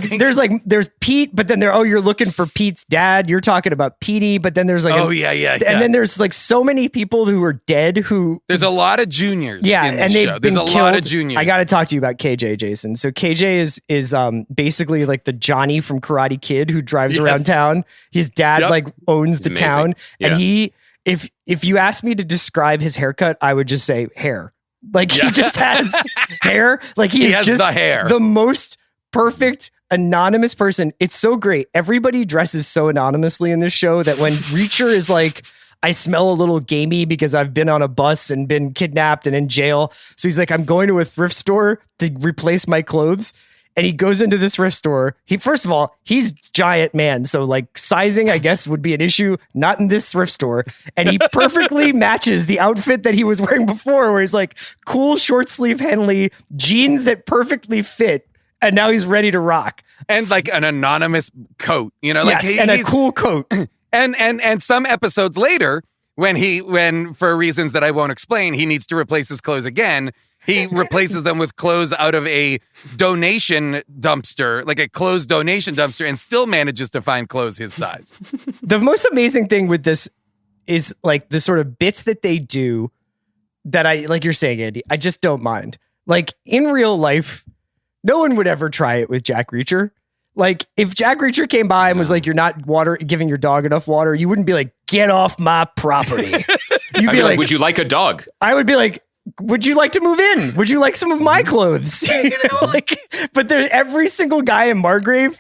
Pete, but then you're looking for Pete's dad. You're talking about Petey, but then there's like, and then there's like so many people who are dead who. There's a lot of juniors. Yeah. In this and they've show. been There's a killed. lot of juniors. I got to talk to you about KJ, Jason. So KJ is basically like the Johnny from Karate Kid who drives around town. His dad like owns the town. Yeah. And if you asked me to describe his haircut, I would just say hair. Like he just has hair. Like he is just the hair. The most perfect anonymous person. It's so great. Everybody dresses so anonymously in this show that when Reacher is like, I smell a little gamey because I've been on a bus and been kidnapped and in jail. So he's like, I'm going to a thrift store to replace my clothes. And he goes into this thrift store. First of all, he's giant man. So like sizing, I guess, would be an issue. Not in this thrift store. And he perfectly matches the outfit that he was wearing before, where he's like cool short sleeve Henley, jeans that perfectly fit. And now he's ready to rock. And like an anonymous coat, like and a cool coat. And some episodes later, when for reasons that I won't explain, he needs to replace his clothes again. He replaces them with clothes out of a donation dumpster, like a closed donation dumpster, and still manages to find clothes his size. The most amazing thing with this is like the sort of bits that they do that like you're saying, Andy, I just don't mind. Like in real life, no one would ever try it with Jack Reacher. Like if Jack Reacher came by and was like, you're not giving your dog enough water, you wouldn't be like, get off my property. You'd be like, would you like a dog? I would be like, would you like to move in? Would you like some of my clothes? But every single guy in Margrave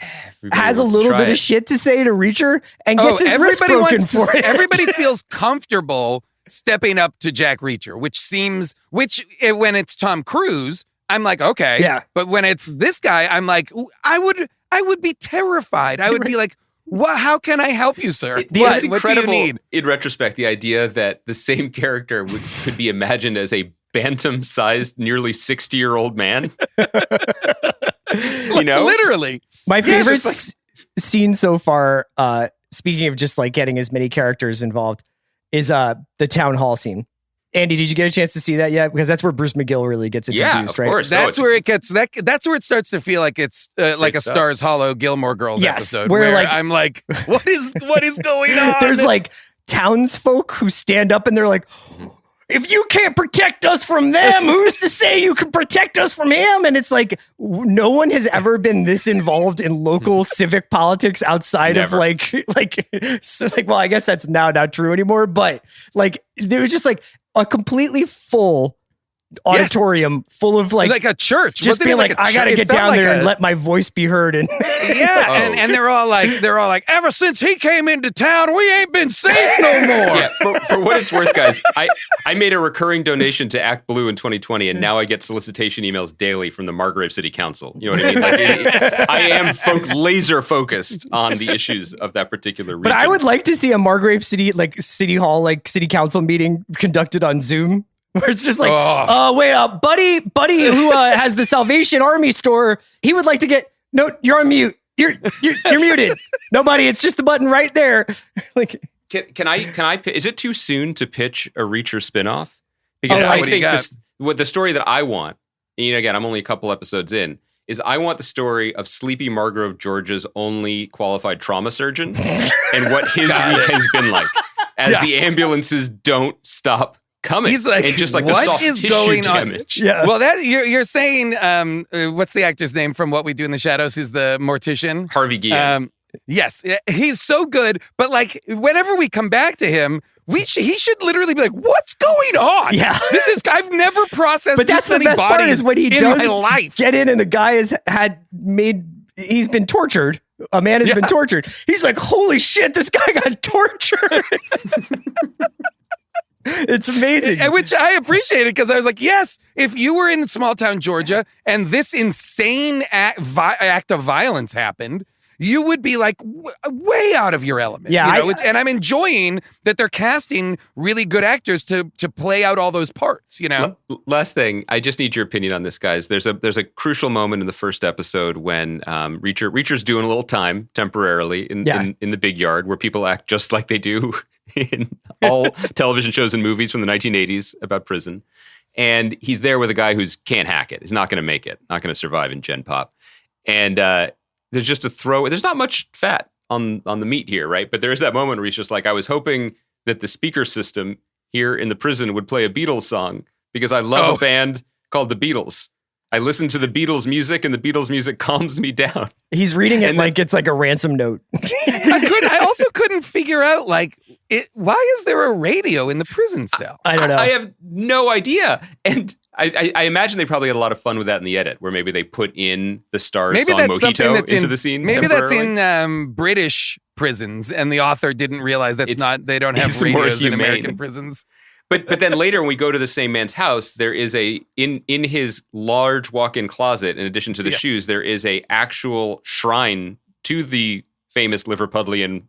has a little bit of shit to say to Reacher and gets his wrist broken for it. Everybody feels comfortable stepping up to Jack Reacher, which when it's Tom Cruise, I'm like, okay. Yeah. But when it's this guy, I'm like, I would be terrified. I would be like, How can I help you, sir? It's What do you incredible need? in retrospect, the idea that the same character could be imagined as a bantam-sized, nearly 60-year-old man. You know? Literally. My Yeah, favorite just scene so far, speaking of just like getting as many characters involved, is the town hall scene. Andy, did you get a chance to see that yet? Because that's where Bruce McGill really gets introduced, of right? course. That's where it gets that's where it starts to feel like it's like a stuff. Stars Hollow Gilmore Girls Yes, episode where, where like- I'm like, what is going on? There's like townsfolk who stand up and they're like, if you can't protect us from them, who's to say you can protect us from him? And it's like, no one has ever been this involved in local civic politics outside Never. of well, I guess that's now not true anymore. But like, there was just like a completely full auditorium full of like a church. just Wasn't it being like, a I got to church? get It felt down like there and a- let my voice be heard. And Yeah, Oh. and they're all like, ever since he came into town, we ain't been safe no more. Yeah, for what it's worth, guys, I made a recurring donation to Act Blue in 2020, and now I get solicitation emails daily from the Margrave City Council. You know what I mean? Like, I am laser focused on the issues of that particular region. But I would like to see a Margrave City, like City Hall, like City Council meeting conducted on Zoom, where it's just like, buddy who has the Salvation Army store, he would like to get, no, you're on mute. You're muted. Nobody, it's just the button right there. Like, Can I? Is it too soon to pitch a Reacher spinoff? Because Oh, I what do you think got? the story that I want, and again, I'm only a couple episodes in, is I want the story of Sleepy Margrove George's only qualified trauma surgeon and what his week has been like as the ambulances don't stop coming. He's like, and just like the what soft is tissue going on? damage. yeah. Well, that you're saying, what's the actor's name from What We Do in the Shadows? Who's the mortician? Harvey Guillen. Yes, he's so good. But like, whenever we come back to him, he should literally be like, "What's going on?" Yeah. I've never processed. But that's this the many best part bodies is when he in does my life. get in and the guy he's been tortured. A man has been tortured. He's like, holy shit, this guy got tortured. It's amazing. And which I appreciated because I was like, yes, if you were in small town Georgia and this insane act of violence happened, you would be like way out of your element. Yeah, you know? And I'm enjoying that they're casting really good actors to play out all those parts. You know, Last thing, I just need your opinion on this, guys. There's a crucial moment in the first episode when Reacher's doing a little time temporarily in the big yard where people act just like they do in all television shows and movies from the 1980s about prison. And he's there with a guy who's can't hack it. He's not going to make it, not going to survive in Gen Pop. And there's just there's not much fat on the meat here, right? But there is that moment where he's just like, I was hoping that the speaker system here in the prison would play a Beatles song because I love a band called the Beatles. I listen to the Beatles music and the Beatles music calms me down. He's reading it like it's like a ransom note. I also couldn't figure out why is there a radio in the prison cell? I don't know. I have no idea. And I imagine they probably had a lot of fun with that in the edit, where maybe they put in the Stars Maybe song that's something Mojito that's into in the scene. Maybe that's temporarily. in British prisons, and the author didn't realize they don't have it's more radios in humane. American prisons. But then later when we go to the same man's house, there is in his large walk-in closet, in addition to the shoes, there is a actual shrine to the famous Liverpudlian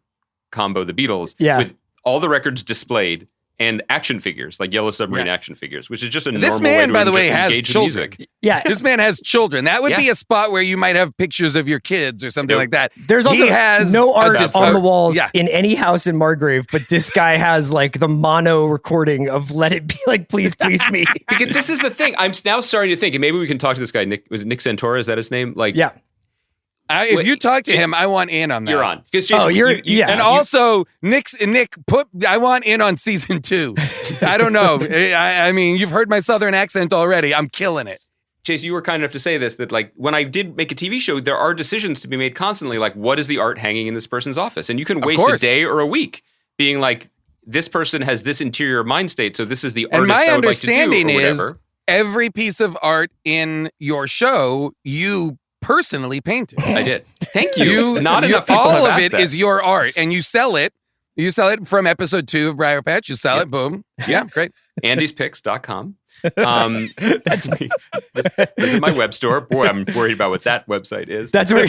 combo, the Beatles, with all the records displayed and action figures, like Yellow Submarine action figures, which is just a normal This man, way to by the way, has engage the children. music. Yeah. This man has children. That would be a spot where you might have pictures of your kids or something like that. There's also He has no art on the walls Yeah. in any house in Margrave, but this guy has like the mono recording of Let It Be, like, please, please me. Because this is the thing. I'm now starting to think, and maybe we can talk to this guy, Nick. Was it Nick Santora? Is that his name? Like, Yeah. If you talk to him, I want in on that. you're on. Because Jason, And also, Nick, I want in on season 2. I don't know. I mean, you've heard my Southern accent already. I'm killing it. Chase, you were kind enough to say this, that like when I did make a TV show, there are decisions to be made constantly. Like, what is the art hanging in this person's office? And you can waste a day or a week being like, this person has this interior mind state, so this is the And artist my I would like to do, understanding or is whatever. every piece of art in your show, you personally painted. I did. Thank you. Not enough people all have of asked it that. is your art, and you sell it. You sell it from episode 2 of Briar Patch. You sell it, boom. Yeah, great. andyspicks.com. That's me. Visit my web store. Boy, I'm worried about what that website is. That's where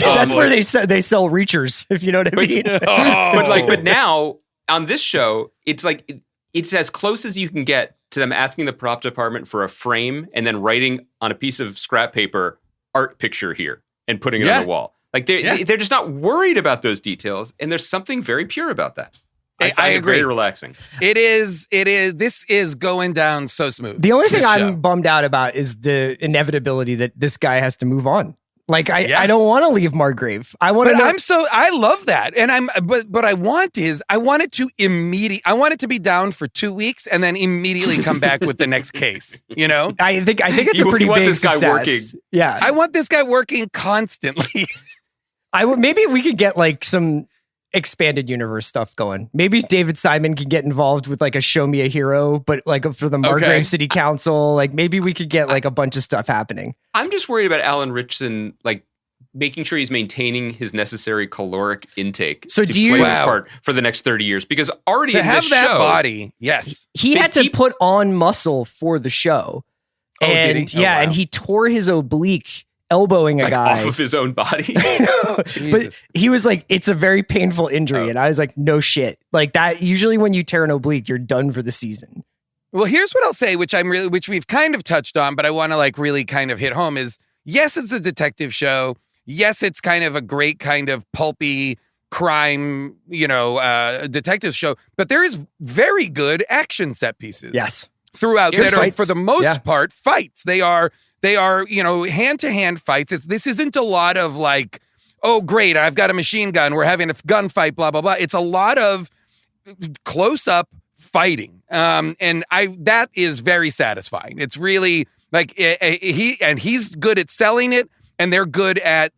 they sell reachers, if you know what I mean. But now on this show, it's like it's as close as you can get to them asking the prop department for a frame and then writing on a piece of scrap paper art picture here and putting it on the wall. Like they're just not worried about those details, and there's something very pure about that. I agree. Very relaxing. It is. This is going down so smooth. The only thing I'm bummed out about is the inevitability that this guy has to move on. Like I don't want to leave Margrave. I want to. I love that, and But I want it to be down for 2 weeks and then immediately come back with the next case. You know. I think it's a pretty big this guy success. working. Yeah. I want this guy working constantly. Maybe we could get like some expanded universe stuff going. Maybe David Simon can get involved with like a Show Me a Hero, but like for the Margrave City Council. Like maybe we could get like a bunch of stuff happening. I'm just worried about Alan Ritchson, like making sure he's maintaining his necessary caloric intake to play this part for the next 30 years. Because already to have that body, yes, he had to put on muscle for the show. And and he tore his oblique elbowing a guy off of his own body. But he was like, it's a very painful injury. And I was like, no shit. Like that, usually when you tear an oblique, you're done for the season. Well, here's what I'll say, which we've kind of touched on, but I want to like really kind of hit home is, yes, it's a detective show. Yes, it's kind of a great kind of pulpy crime, detective show, but there is very good action set pieces. Yes. Throughout that are, for the most part, fights. They are hand-to-hand fights. This isn't a lot of like, oh, great, I've got a machine gun, we're having a gunfight, blah, blah, blah. It's a lot of close-up fighting. And that is very satisfying. It's really like he's good at selling it, and they're good at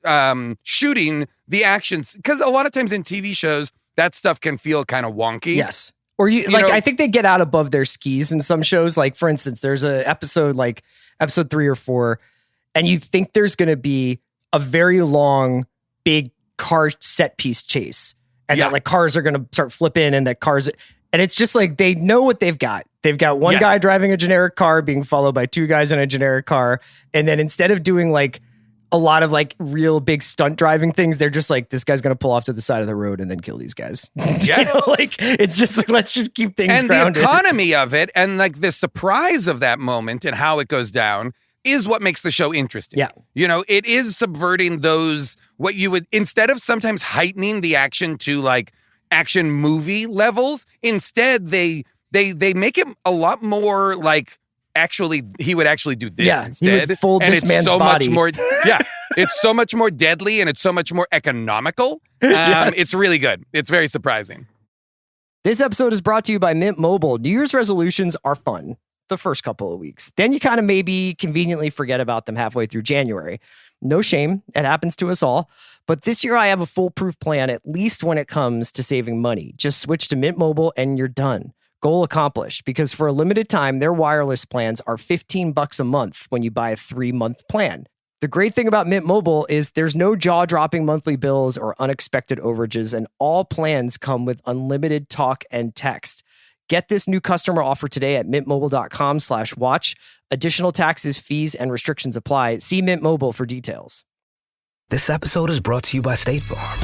shooting the actions. Because a lot of times in TV shows, that stuff can feel kind of wonky. Yes. Or I think they get out above their skis in some shows. Like, for instance, there's an episode like episode 3 or 4, and you think there's going to be a very long, big car set piece chase, and that like cars are going to start flipping, and and it's just like they know what they've got. They've got one guy driving a generic car being followed by 2 guys in a generic car, and then instead of doing like a lot of like real big stunt driving things, they're just like, this guy's going to pull off to the side of the road and then kill these guys. Yeah. Like it's just like, let's just keep things grounded. The economy of it and like the surprise of that moment and how it goes down is what makes the show interesting. Yeah. It is subverting those, what you would, instead of sometimes heightening the action to like action movie levels, instead they make it a lot more like, actually, he would actually do this instead. He would fold this man's body. Much more, it's so much more deadly and it's so much more economical. It's really good. It's very surprising. This episode is brought to you by Mint Mobile. New Year's resolutions are fun the first couple of weeks. Then you kind of maybe conveniently forget about them halfway through January. No shame. It happens to us all. But this year I have a foolproof plan, at least when it comes to saving money. Just switch to Mint Mobile and you're done. Goal accomplished, because for a limited time, their wireless plans are $15 a month when you buy a 3-month plan. The great thing about Mint Mobile is there's no jaw-dropping monthly bills or unexpected overages, and all plans come with unlimited talk and text. Get this new customer offer today at mintmobile.com/watch. Additional taxes, fees, and restrictions apply. See Mint Mobile for details. This episode is brought to you by State Farm.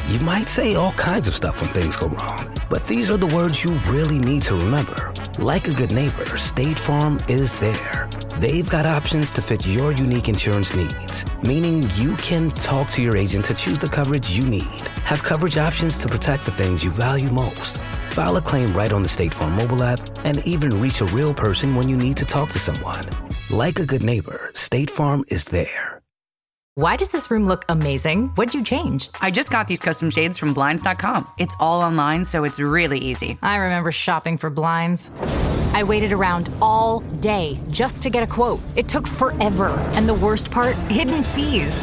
You might say all kinds of stuff when things go wrong, but these are the words you really need to remember. Like a good neighbor, State Farm is there. They've got options to fit your unique insurance needs, meaning you can talk to your agent to choose the coverage you need, have coverage options to protect the things you value most, file a claim right on the State Farm mobile app, and even reach a real person when you need to talk to someone. Like a good neighbor, State Farm is there. Why does this room look amazing? What'd you change? I just got these custom shades from Blinds.com. It's all online, so it's really easy. I remember shopping for blinds. I waited around all day just to get a quote. It took forever. And the worst part, hidden fees.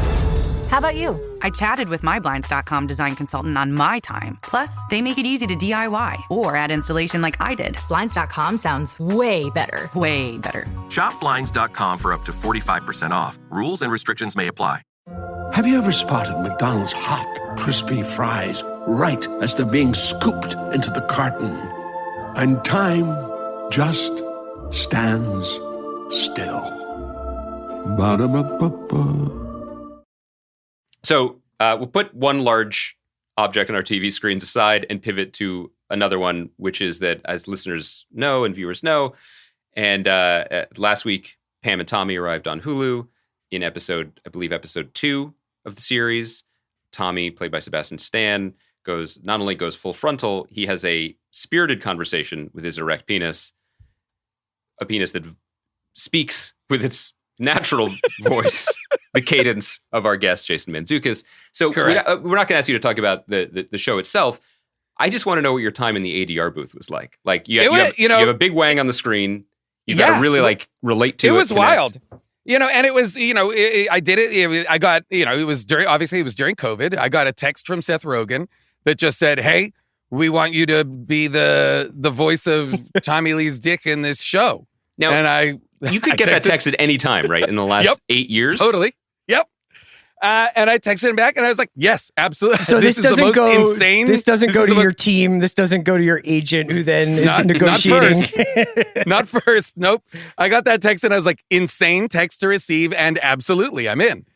How about you? I chatted with my Blinds.com design consultant on my time. Plus, they make it easy to DIY or add installation like I did. Blinds.com sounds way better. Way better. Shop Blinds.com for up to 45% off. Rules and restrictions may apply. Have you ever spotted McDonald's hot, crispy fries right as they're being scooped into the carton? And time just stands still. Ba-da-ba-ba-ba. So we'll put one large object on our TV screens aside and pivot to another one, which is that, as listeners know and viewers know, and last week, Pam and Tommy arrived on Hulu in episode 2 of the series. Tommy, played by Sebastian Stan, not only goes full frontal, he has a spirited conversation with his erect penis, a penis that speaks with its natural voice, the cadence of our guest, Jason Mantzoukas. So we're not going to ask you to talk about the show itself. I just want to know what your time in the ADR booth was like. Like you have a big wang on the screen. You got to really relate to it. It was wild. And it was, I did it. I got, it was during COVID. I got a text from Seth Rogen that just said, "Hey, we want you to be the voice of Tommy Lee's dick in this show." Now, and you could get that text at any time, right? In the last 8 years? Totally. Yep. And I texted him back and I was like, yes, absolutely. So this doesn't is the most go, insane. This doesn't go to your team. This doesn't go to your agent who then is negotiating. Not first. Nope. I got that text and I was like, insane text to receive. And absolutely, I'm in.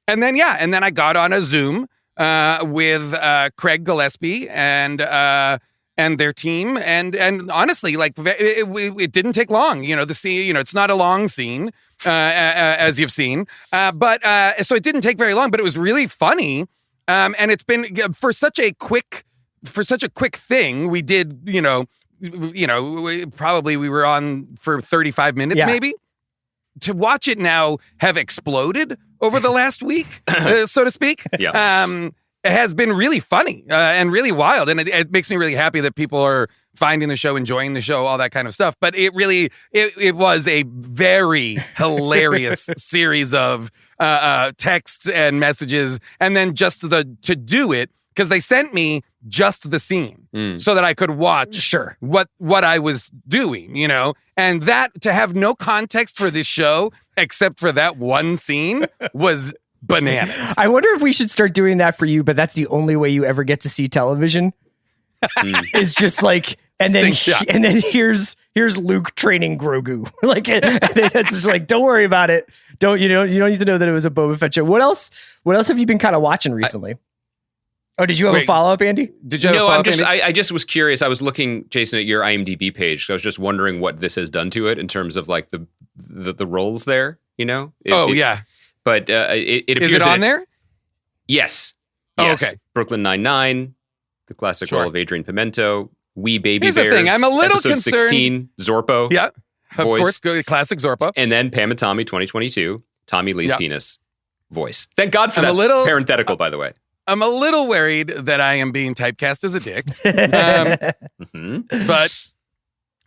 And then I got on a Zoom with Craig Gillespie and their team. And honestly, it didn't take long. The scene, it's not a long scene. As you've seen, but so it didn't take very long, but it was really funny, and it's been for such a quick thing. We did, probably we were on for 35 minutes, maybe. To watch it now have exploded over the last week, so to speak. It has been really funny and really wild, and it makes me really happy that people are finding the show, enjoying the show, all that kind of stuff. But it really, it was a very hilarious series of texts and messages, and then just to do it, because they sent me just the scene so that I could watch what I was doing, and that to have no context for this show except for that one scene was bananas. I wonder if we should start doing that for you, but that's the only way you ever get to see television. It's just like, and then here's Luke training Grogu. That's just like, don't worry about it. You don't need to know that it was a Boba Fett show. What else have you been kind of watching recently? Did you have a follow-up, Andy? Did you have a follow-up, Andy? I just was curious. I was looking, Jason, at your IMDb page. I was just wondering what this has done to it in terms of like the roles there, But it appears is it on there? Yes. Oh, okay. Brooklyn Nine-Nine, the classic role of Adrian Pimento, We Baby Here's Bears. The thing. I'm a little episode concerned. 16, Zorpo. Yeah, voice. Of course, classic Zorpo. And then Pam and Tommy 2022, Tommy Lee's penis voice. Thank God for that. Parenthetical, by the way. I'm a little worried that I am being typecast as a dick. But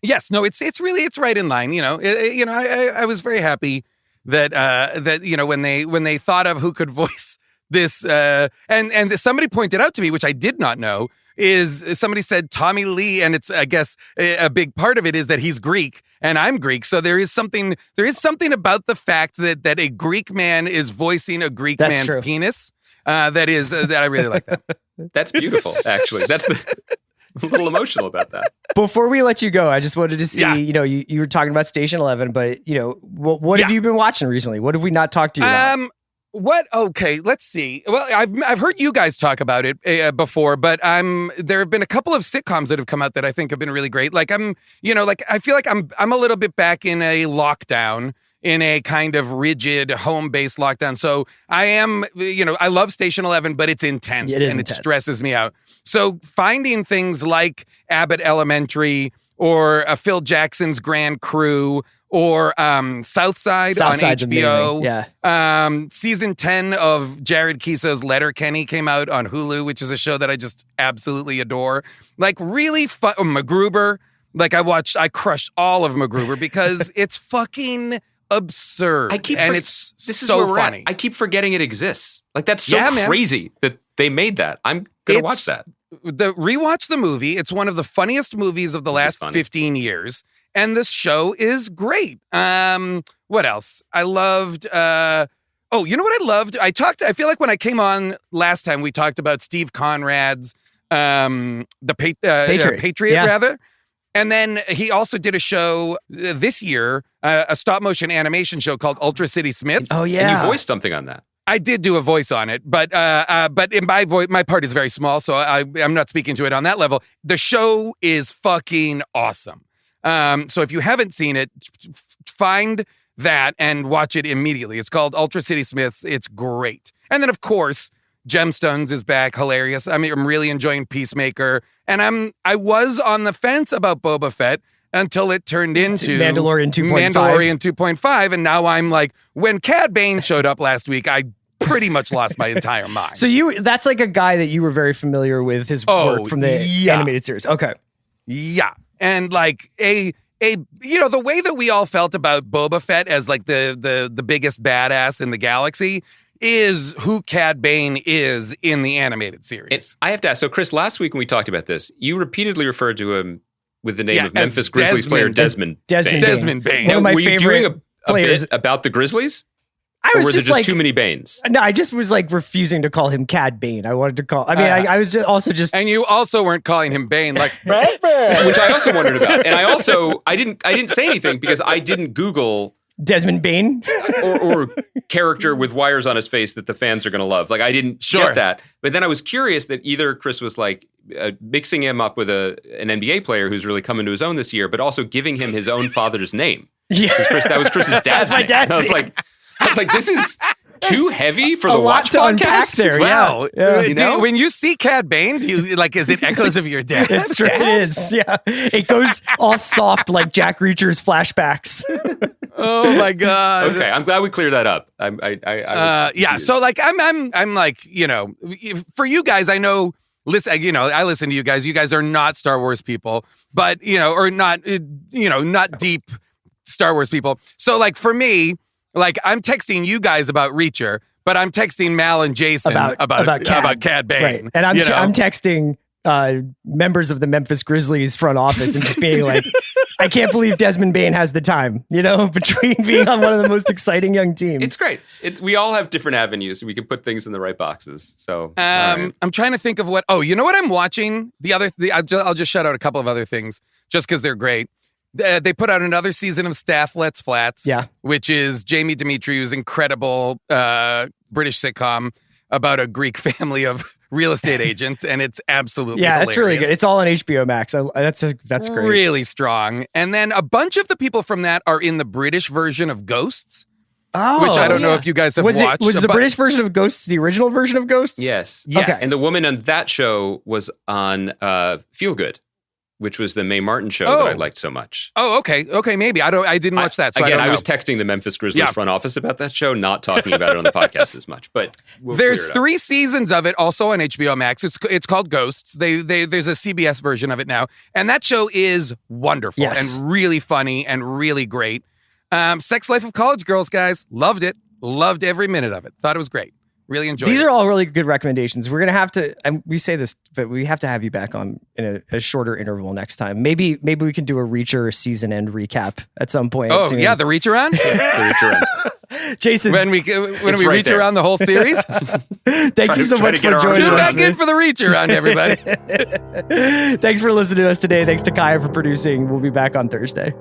yes, no, it's right in line. I was very happy that when they thought of who could voice this, and somebody pointed out to me, which I did not know, is somebody said Tommy Lee, and it's, I guess, a big part of it is that he's Greek and I'm Greek, so there is something about the fact that a Greek man is voicing a Greek man's penis. That I really like that. That's beautiful, actually. That's a little emotional about that. Before we let you go, I just wanted to see, you were talking about Station 11, but, what have you been watching recently? What have we not talked to you about? Okay, let's see. Well, I've heard you guys talk about it before, but there have been a couple of sitcoms that have come out that I think have been really great. Like I feel like I'm a little bit back in a lockdown, in a kind of rigid home-based lockdown. So I am, I love Station 11, but it's intense and it stresses me out. So finding things like Abbott Elementary or Phil Jackson's Grand Crew or Southside on HBO. Amazing. Yeah. Season 10 of Jared Keeso's Letterkenny came out on Hulu, which is a show that I just absolutely adore. Like really fun. MacGruber. Like I crushed all of MacGruber because it's fucking absurd. It's so funny. I keep forgetting it exists. Like that's so crazy that they made that. I'm gonna watch that. Rewatch the movie. It's one of the funniest movies of the last 15 years. And this show is great. What else? I loved you know what I loved? I feel like when I came on last time, we talked about Steve Conrad's The Patriot rather. And then he also did a show this year, a stop motion animation show called Ultra City Smiths. Oh, yeah. And you voiced something on that. I did do a voice on it, but in my voice, my part is very small, so I'm not speaking to it on that level. The show is fucking awesome. So if you haven't seen it, find that and watch it immediately. It's called Ultra City Smiths. It's great. And then, of course, Gemstones is back. Hilarious. I mean, I'm really enjoying Peacemaker. And I was on the fence about Boba Fett until it turned into Mandalorian 2.5. Mandalorian 2.5. And now I'm like, when Cad Bane showed up last week, I pretty much lost my entire mind. So that's like a guy that you were very familiar with his work from the animated series. Okay. Yeah. And like the way that we all felt about Boba Fett as like the biggest badass in the galaxy is who Cad Bane is in the animated series. I have to ask. So, Chris, last week when we talked about this, you repeatedly referred to him with the name of Memphis Grizzlies player Desmond Bane. Desmond Bane. One of my were you favorite doing a players bit about the Grizzlies? Or were there just too many Banes? No, I just was like refusing to call him Cad Bane. I wanted to call. I mean, I was also just. And you also weren't calling him Bane, like which I also wondered about. And I didn't say anything because I didn't Google Desmond Bane or character with wires on his face that the fans are going to love. Like I didn't get that. But then I was curious that either Chris was like mixing him up with an NBA player who's really come into his own this year, but also giving him his own father's name. Yeah, that was Chris's dad's name. Dad's name. I was like, this is too heavy for the Watch to unpack podcast. there. Wow. Yeah. When you see Cad Bane, do you like? Is it echoes of your dad? It is. Yeah, it goes all soft like Jack Reacher's flashbacks. Oh my god. Okay, I'm glad we cleared that up. I was yeah. So like, I'm like, for you guys, I know. Listen, I listen to you guys. You guys are not Star Wars people, but or not, not deep Star Wars people. So like for me. Like, I'm texting you guys about Reacher, but I'm texting Mal and Jason about Cad Bane. Right. And I'm texting members of the Memphis Grizzlies front office and just being like, I can't believe Desmond Bane has the time, between being on one of the most exciting young teams. It's great. We all have different avenues. We can put things in the right boxes. So I'm trying to think of what. Oh, you know what I'm watching? I'll just shout out a couple of other things just because they're great. They put out another season of Staff Lets Flats, which is Jamie Demetriou's incredible British sitcom about a Greek family of real estate agents, and it's absolutely hilarious. It's really good. It's all on HBO Max. That's great. Really strong. And then a bunch of the people from that are in the British version of Ghosts. Oh, which I don't know if you guys have watched. Was the British version of Ghosts the original version of Ghosts? Yes. Okay. And the woman on that show was on Feel Good, which was the Mae Martin show that I liked so much. Oh, okay. Okay, maybe. I didn't watch that, so I was texting the Memphis Grizzlies front office about that show, not talking about it on the podcast as much. But there's 3 seasons of it also on HBO Max. It's called Ghosts. There's a CBS version of it now. And that show is wonderful and really funny and really great. Sex Life of College Girls, guys. Loved it. Loved every minute of it. Thought it was great. Really enjoyed it. These are all really good recommendations. We're going to have to, and we say this, but we have to have you back on in a shorter interval next time. Maybe we can do a Reacher season end recap at some point. Oh, soon. yeah, the Reacher on? The Reacher on. Jason. When we reach around the whole series? Thank you so much for joining us. Tune back in for the Reacher on, everybody. Thanks for listening to us today. Thanks to Kaya for producing. We'll be back on Thursday.